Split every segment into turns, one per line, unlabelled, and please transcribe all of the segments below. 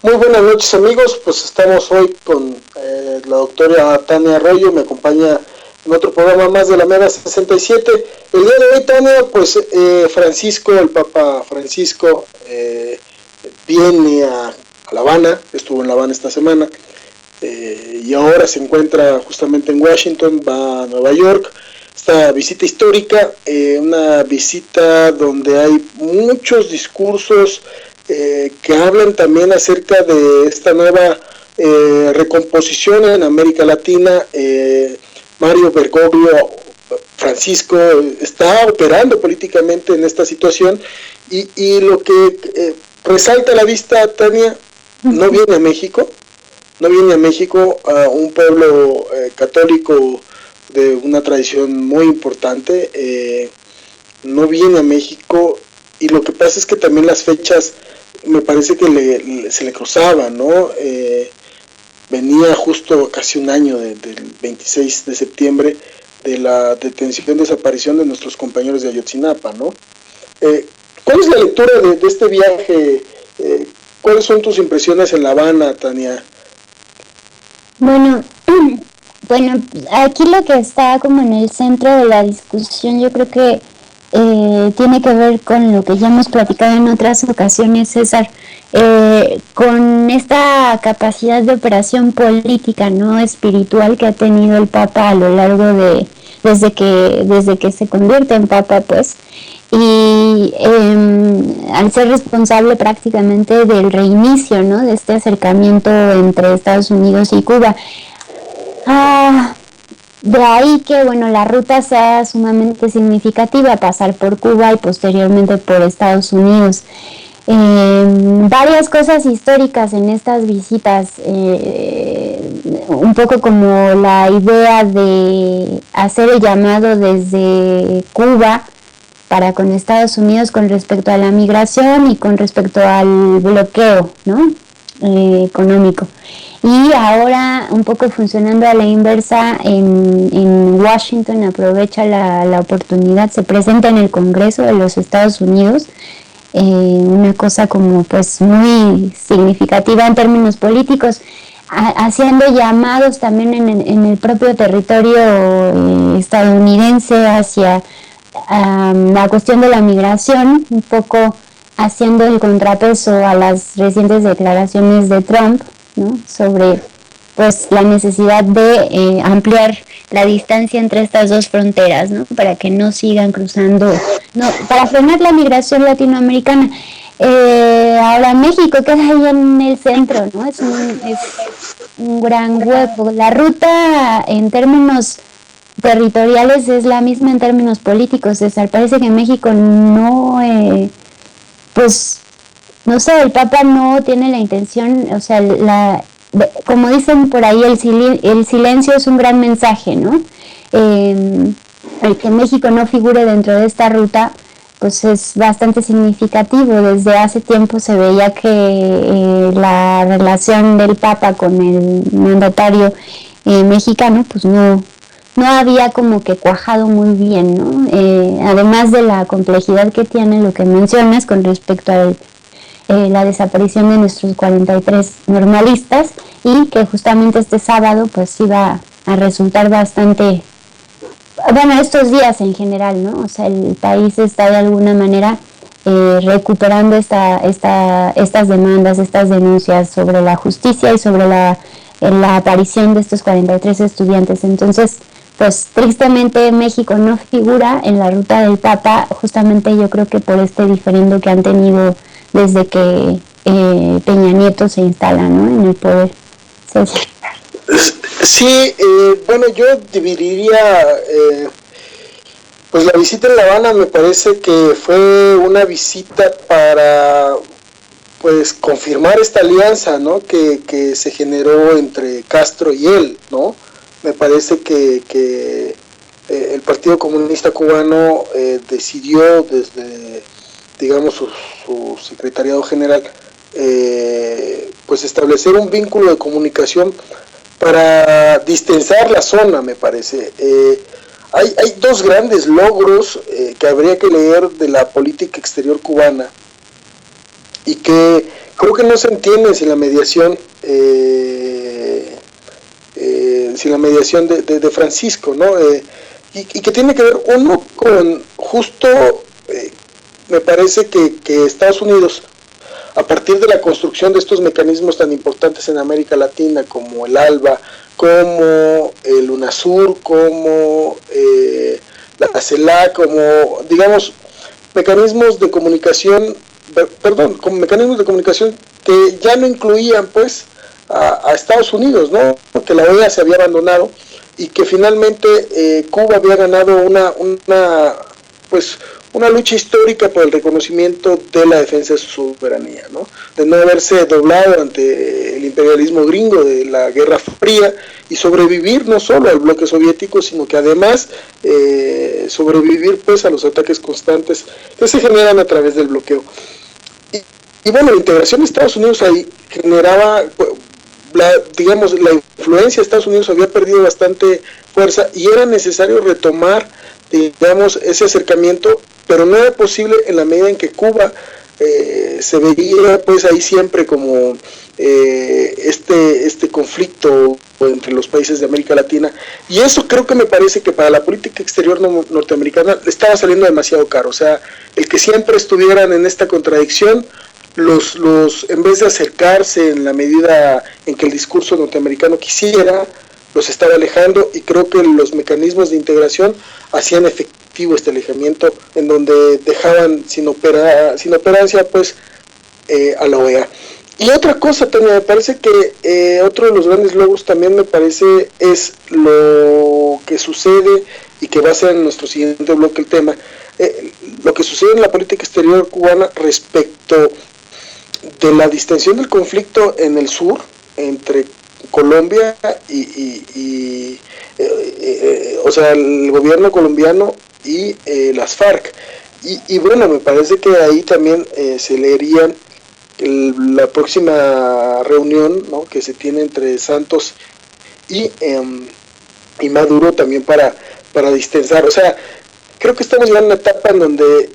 Muy buenas noches amigos, pues estamos hoy con la doctora Tania Arroyo, me acompaña en otro programa más de la Mega 67. El día de hoy, Tania, pues Francisco, el Papa Francisco, viene a La Habana, estuvo en La Habana esta semana, y ahora se encuentra justamente en Washington, va a Nueva York. Esta visita histórica, una visita donde hay muchos discursos que hablan también acerca de esta nueva recomposición en América Latina. Mario Bergoglio, Francisco, está operando políticamente en esta situación y lo que resalta a la vista, Tania, no viene a México, a un pueblo católico de una tradición muy importante, no viene a México, y lo que pasa es que también las fechas me parece que se le cruzaban, ¿no? Venía justo casi un año del 26 de septiembre de la detención, desaparición de nuestros compañeros de Ayotzinapa, ¿no? ¿Cuál es la lectura de este viaje? ¿Cuáles son tus impresiones en La Habana, Tania?
Bueno, aquí lo que está como en el centro de la discusión, yo creo que tiene que ver con lo que ya hemos platicado en otras ocasiones, César, con esta capacidad de operación política, no espiritual, que ha tenido el Papa a lo largo de desde que se convierte en Papa, pues, y al ser responsable prácticamente del reinicio, ¿no?, de este acercamiento entre Estados Unidos y Cuba. De ahí que, bueno, la ruta sea sumamente significativa, pasar por Cuba y posteriormente por Estados Unidos. Varias cosas históricas en estas visitas, un poco como la idea de hacer el llamado desde Cuba para con Estados Unidos con respecto a la migración y con respecto al bloqueo, ¿no?, económico. Y ahora, un poco funcionando a la inversa, en Washington aprovecha la oportunidad, se presenta en el Congreso de los Estados Unidos, una cosa como pues muy significativa en términos políticos, haciendo llamados también en el propio territorio estadounidense hacia la cuestión de la migración, un poco haciendo el contrapeso a las recientes declaraciones de Trump, ¿no?, sobre pues la necesidad de ampliar la distancia entre estas dos fronteras, ¿no?, para que no sigan cruzando, no, para frenar la migración latinoamericana. Ahora México queda ahí en el centro, ¿no? Es un gran hueco. La ruta en términos territoriales es la misma en términos políticos, César. Parece que México no, pues, no sé, el Papa no tiene la intención, o sea, como dicen por ahí, el silencio es un gran mensaje, ¿no? El que México no figure dentro de esta ruta, pues es bastante significativo. Desde hace tiempo se veía que la relación del Papa con el mandatario mexicano, pues no había como que cuajado muy bien, ¿no? Además de la complejidad que tiene lo que mencionas con respecto a la desaparición de nuestros 43 normalistas, y que justamente este sábado pues iba a resultar bastante, bueno, estos días en general, ¿no? O sea, el país está de alguna manera recuperando estas demandas, estas denuncias sobre la justicia y sobre la aparición de estos 43 estudiantes. Entonces, pues tristemente México no figura en la ruta del Papa, justamente yo creo que por este diferendo que han tenido desde que Peña Nieto se instala, ¿no?, en el poder.
Sí, bueno, yo dividiría, pues la visita en La Habana me parece que fue una visita para, pues, confirmar esta alianza, ¿no?, que se generó entre Castro y él, ¿no? Me parece que el Partido Comunista Cubano decidió desde, digamos, su secretariado general, pues establecer un vínculo de comunicación para distensar la zona, me parece. Hay dos grandes logros que habría que leer de la política exterior cubana y que creo que no se entiende sin la mediación de Francisco, ¿no? Y que tiene que ver uno con justo, me parece que Estados Unidos, a partir de la construcción de estos mecanismos tan importantes en América Latina, como el ALBA, como el UNASUR, como la CELAC, como, digamos, mecanismos de comunicación, como mecanismos de comunicación que ya no incluían, pues, a Estados Unidos, ¿no? Que la OEA se había abandonado y que finalmente Cuba había ganado una lucha histórica por el reconocimiento de la defensa de su soberanía, ¿no? De no haberse doblado ante el imperialismo gringo de la Guerra Fría y sobrevivir no solo al bloque soviético, sino que además sobrevivir, pues, a los ataques constantes que se generan a través del bloqueo. Y bueno, la integración de Estados Unidos ahí generaba, la influencia de Estados Unidos había perdido bastante fuerza y era necesario retomar, digamos, ese acercamiento, pero no era posible en la medida en que Cuba se veía, pues, ahí siempre como este conflicto entre los países de América Latina, y eso creo que me parece que para la política exterior norteamericana le estaba saliendo demasiado caro. O sea, el que siempre estuvieran en esta contradicción, en vez de acercarse en la medida en que el discurso norteamericano quisiera, los estaba alejando, y creo que los mecanismos de integración hacían efectivo este alejamiento, en donde dejaban sin operancia, pues, a la OEA. Y otra cosa también, me parece que otro de los grandes logros también me parece es lo que sucede, y que va a ser en nuestro siguiente bloque el tema, lo que sucede en la política exterior cubana respecto de la distensión del conflicto en el sur, entre Colombia o sea, el gobierno colombiano y las FARC. Y bueno, me parece que ahí también se leerían la próxima reunión, ¿no?, que se tiene entre Santos y Maduro, también para distensar. O sea, creo que estamos ya en una etapa en donde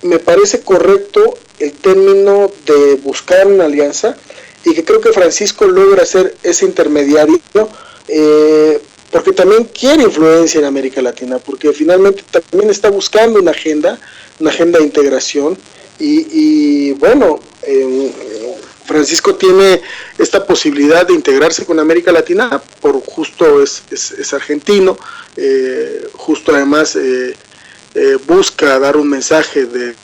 me parece correcto el término de buscar una alianza, y que creo que Francisco logra ser ese intermediario, porque también quiere influencia en América Latina, porque finalmente también está buscando una agenda de integración, y bueno, Francisco tiene esta posibilidad de integrarse con América Latina, por justo es argentino, justo además busca dar un mensaje de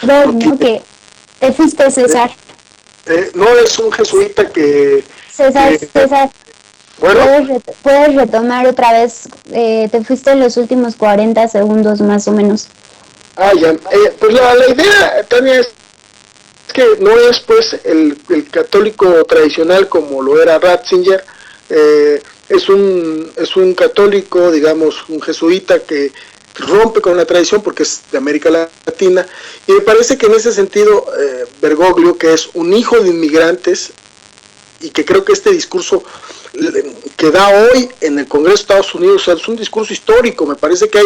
no, que te fuiste, César.
No, es un jesuita que...
César,
bueno,
¿puedes retomar otra vez? Te fuiste en los últimos 40 segundos más o menos.
Ya. Pues la idea, Tania, es que no es, pues, el católico tradicional como lo era Ratzinger. Es un católico, digamos, un jesuita que rompe con la tradición porque es de América Latina, y me parece que en ese sentido Bergoglio, que es un hijo de inmigrantes, y que creo que este discurso que da hoy en el Congreso de Estados Unidos, o sea, es un discurso histórico. Me parece que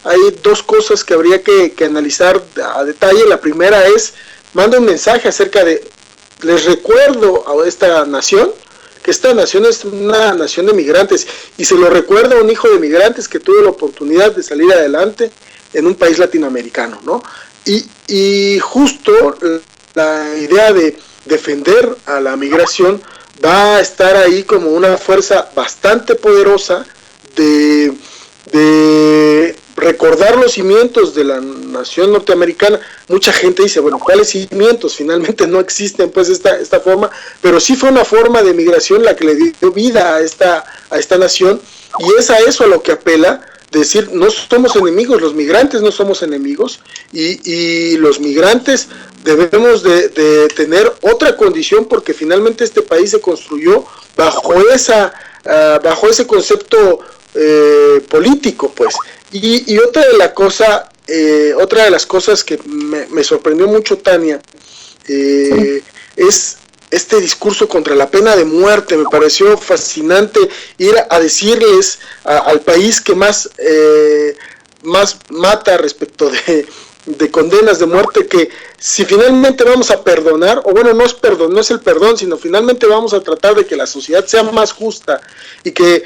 hay dos cosas que habría que analizar a detalle. La primera es, manda un mensaje acerca de, les recuerdo a esta nación, que esta nación es una nación de migrantes, y se lo recuerda a un hijo de migrantes que tuvo la oportunidad de salir adelante en un país latinoamericano, ¿no? Y justo la idea de defender a la migración va a estar ahí como una fuerza bastante poderosa de recordar los cimientos de la nación norteamericana. Mucha gente dice, bueno, ¿cuáles cimientos? Finalmente no existen, pues, esta forma, pero sí fue una forma de migración la que le dio vida a esta nación, y es a eso a lo que apela, decir, no somos enemigos, los migrantes no somos enemigos, y los migrantes debemos de tener otra condición, porque finalmente este país se construyó bajo ese concepto político, pues. Y otra de las cosas que me sorprendió mucho, Tania, es este discurso contra la pena de muerte. Me pareció fascinante ir a decirles al país que más mata respecto de condenas de muerte, que si finalmente vamos a perdonar, o bueno, no es el perdón, sino finalmente vamos a tratar de que la sociedad sea más justa y que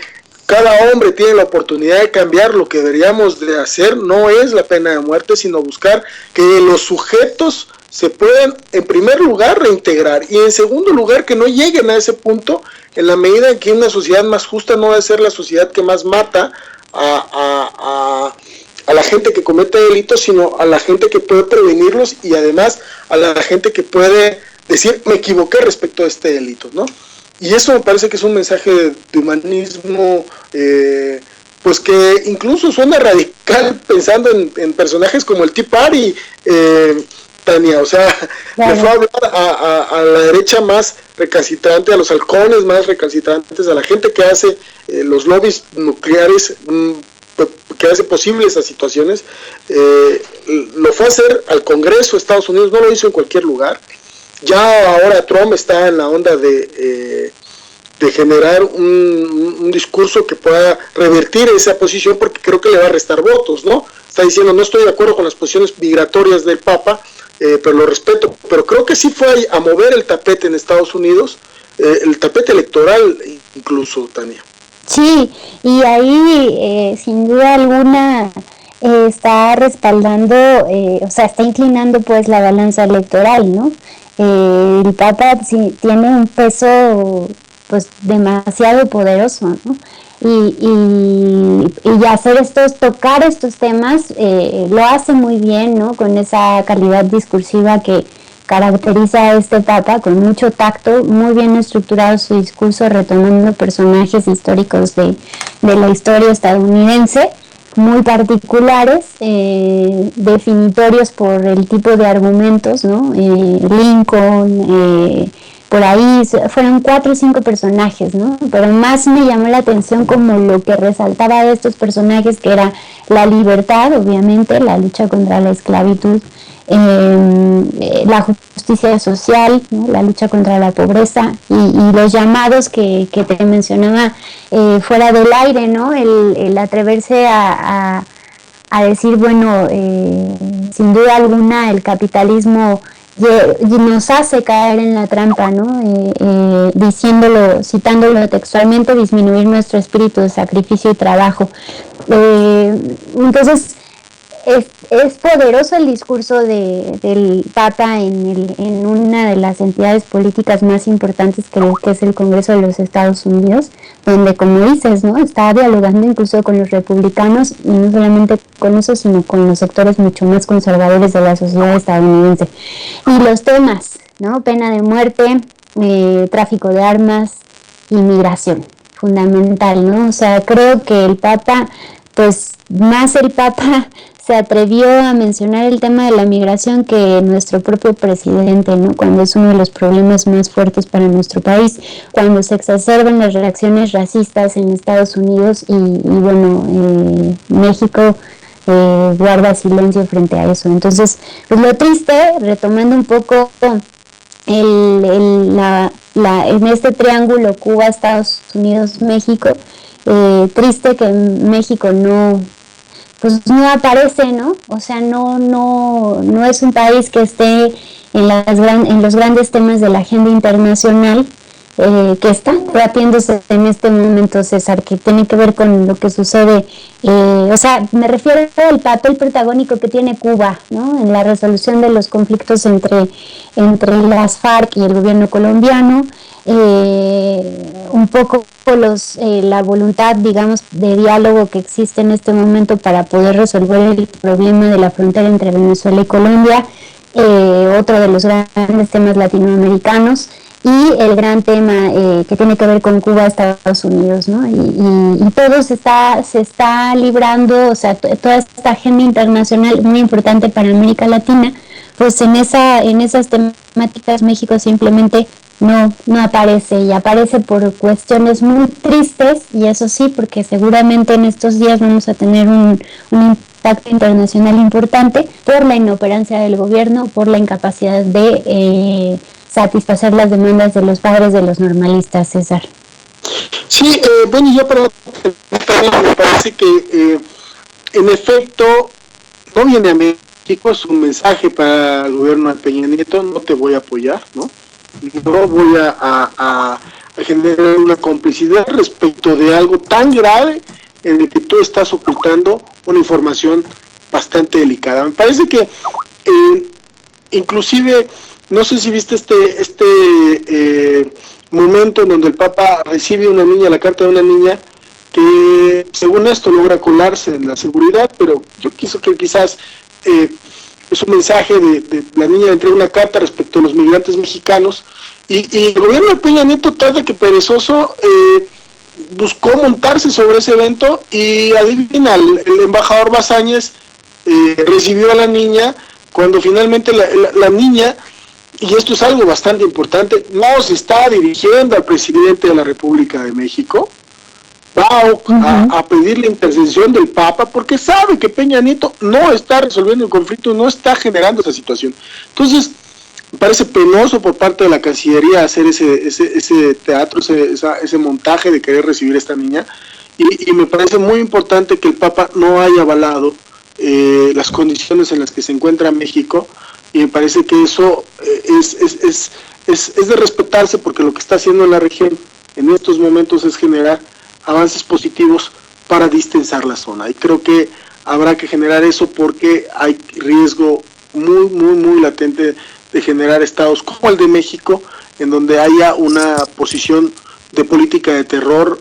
cada hombre tiene la oportunidad de cambiar. Lo que deberíamos de hacer no es la pena de muerte, sino buscar que los sujetos se puedan, en primer lugar, reintegrar, y en segundo lugar, que no lleguen a ese punto, en la medida en que una sociedad más justa no debe ser la sociedad que más mata a la gente que comete delitos, sino a la gente que puede prevenirlos, y además a la gente que puede decir, me equivoqué respecto a este delito, ¿no? Y eso me parece que es un mensaje de humanismo, pues que incluso suena radical pensando en personajes como el Tea Party, Tania, o sea, claro, le fue a hablar a la derecha más recalcitrante, a los halcones más recalcitrantes, a la gente que hace los lobbies nucleares, que hace posible esas situaciones. Lo fue a hacer al Congreso de Estados Unidos, no lo hizo en cualquier lugar. Ya ahora Trump está en la onda de generar un discurso que pueda revertir esa posición, porque creo que le va a restar votos, ¿no? Está diciendo, no estoy de acuerdo con las posiciones migratorias del Papa, pero lo respeto. Pero creo que sí fue a mover el tapete en Estados Unidos, el tapete electoral incluso, Tania.
Sí, y ahí sin duda alguna está respaldando, o sea, está inclinando pues la balanza electoral, ¿no? El Papa sí tiene un peso pues demasiado poderoso, ¿no? Y hacer tocar estos temas, lo hace muy bien, ¿no? Con esa calidad discursiva que caracteriza a este Papa, con mucho tacto, muy bien estructurado su discurso, retomando personajes históricos de la historia estadounidense, muy particulares, definitorios por el tipo de argumentos, ¿no? Lincoln, por ahí fueron 4 o 5 personajes, ¿no? Pero más me llamó la atención como lo que resaltaba de estos personajes, que era la libertad, obviamente, la lucha contra la esclavitud, la justicia social, ¿no? La lucha contra la pobreza y los llamados que te mencionaba fuera del aire, ¿no? El atreverse a decir, bueno, sin duda alguna el capitalismo nos hace caer en la trampa, ¿no? Citándolo textualmente, disminuir nuestro espíritu de sacrificio y trabajo. Entonces, es poderoso el discurso del Papa en una de las entidades políticas más importantes que es el Congreso de los Estados Unidos, donde, como dices, ¿no? Está dialogando incluso con los republicanos, y no solamente con eso, sino con los sectores mucho más conservadores de la sociedad estadounidense. Y los temas, ¿no? Pena de muerte, tráfico de armas, inmigración, fundamental, ¿no? O sea, creo que el Papa, pues más el Papa se atrevió a mencionar el tema de la migración que nuestro propio presidente, ¿no? Cuando es uno de los problemas más fuertes para nuestro país, cuando se exacerban las reacciones racistas en Estados Unidos y bueno, México guarda silencio frente a eso. Entonces, pues lo triste, retomando un poco en este triángulo Cuba, Estados Unidos, México, triste que México no aparece, ¿no? O sea, no es un país que esté en los grandes temas de la agenda internacional que está debatiéndose en este momento, César, que tiene que ver con lo que sucede, o sea, me refiero al papel protagónico que tiene Cuba, ¿no? En la resolución de los conflictos entre las FARC y el gobierno colombiano, un poco la voluntad, digamos, de diálogo que existe en este momento para poder resolver el problema de la frontera entre Venezuela y Colombia, otro de los grandes temas latinoamericanos, y el gran tema que tiene que ver con Cuba, Estados Unidos, ¿no? Y todo se está librando, o sea, toda esta agenda internacional muy importante para América Latina, pues en esas temáticas México simplemente no aparece, y aparece por cuestiones muy tristes, y eso sí, porque seguramente en estos días vamos a tener un impacto internacional importante por la inoperancia del gobierno, por la incapacidad de satisfacer las demandas de los padres de los normalistas, César.
Sí, bueno, ya para terminar, me parece que en efecto no viene a México, es un mensaje para el gobierno de Peña Nieto: no te voy a apoyar, no voy a generar una complicidad respecto de algo tan grave en el que tú estás ocultando una información bastante delicada. Me parece que inclusive, no sé si viste este momento en donde el Papa recibe una niña, la carta de una niña que según esto logra colarse en la seguridad, pero yo quiso que quizás es un mensaje de la niña, entrega una carta respecto a los migrantes mexicanos, y el gobierno de Peña Nieto, tarde que perezoso, buscó montarse sobre ese evento, y adivina, el embajador Bazáñez recibió a la niña cuando finalmente la niña, y esto es algo bastante importante, no se está dirigiendo al presidente de la República de México, va a pedir la intercesión del Papa, porque sabe que Peña Nieto no está resolviendo el conflicto, no está generando esa situación. Entonces, me parece penoso por parte de la Cancillería hacer ese teatro, ese montaje de querer recibir a esta niña, y me parece muy importante que el Papa no haya avalado las condiciones en las que se encuentra México, y me parece que eso es de respetarse, porque lo que está haciendo en la región en estos momentos es generar avances positivos para distensar la zona, y creo que habrá que generar eso, porque hay riesgo muy latente de generar estados como el de México, en donde haya una posición de política de terror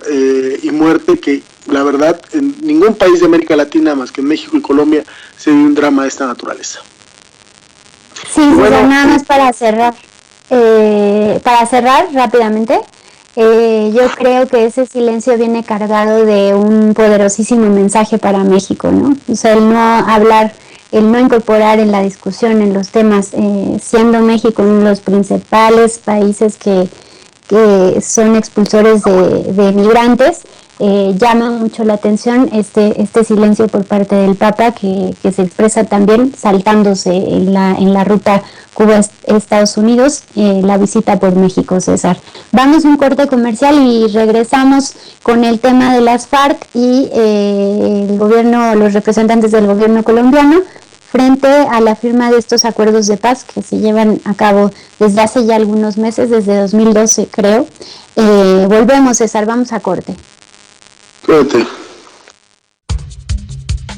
y muerte, que la verdad en ningún país de América Latina más que en México y Colombia se vive un drama de esta naturaleza.
Sí, bueno, nada más para cerrar rápidamente, yo creo que ese silencio viene cargado de un poderosísimo mensaje para México, ¿no? O sea, el no hablar, el no incorporar en la discusión, en los temas, siendo México uno de los principales países que son expulsores de migrantes, llama mucho la atención este silencio por parte del Papa, que se expresa también saltándose en la ruta Cuba-Estados Unidos, la visita por México, César. Vamos a un corte comercial y regresamos con el tema de las FARC y el gobierno, los representantes del gobierno colombiano frente a la firma de estos acuerdos de paz que se llevan a cabo desde hace ya algunos meses, desde 2012 creo. Volvemos, César, vamos a corte.
Cuídate.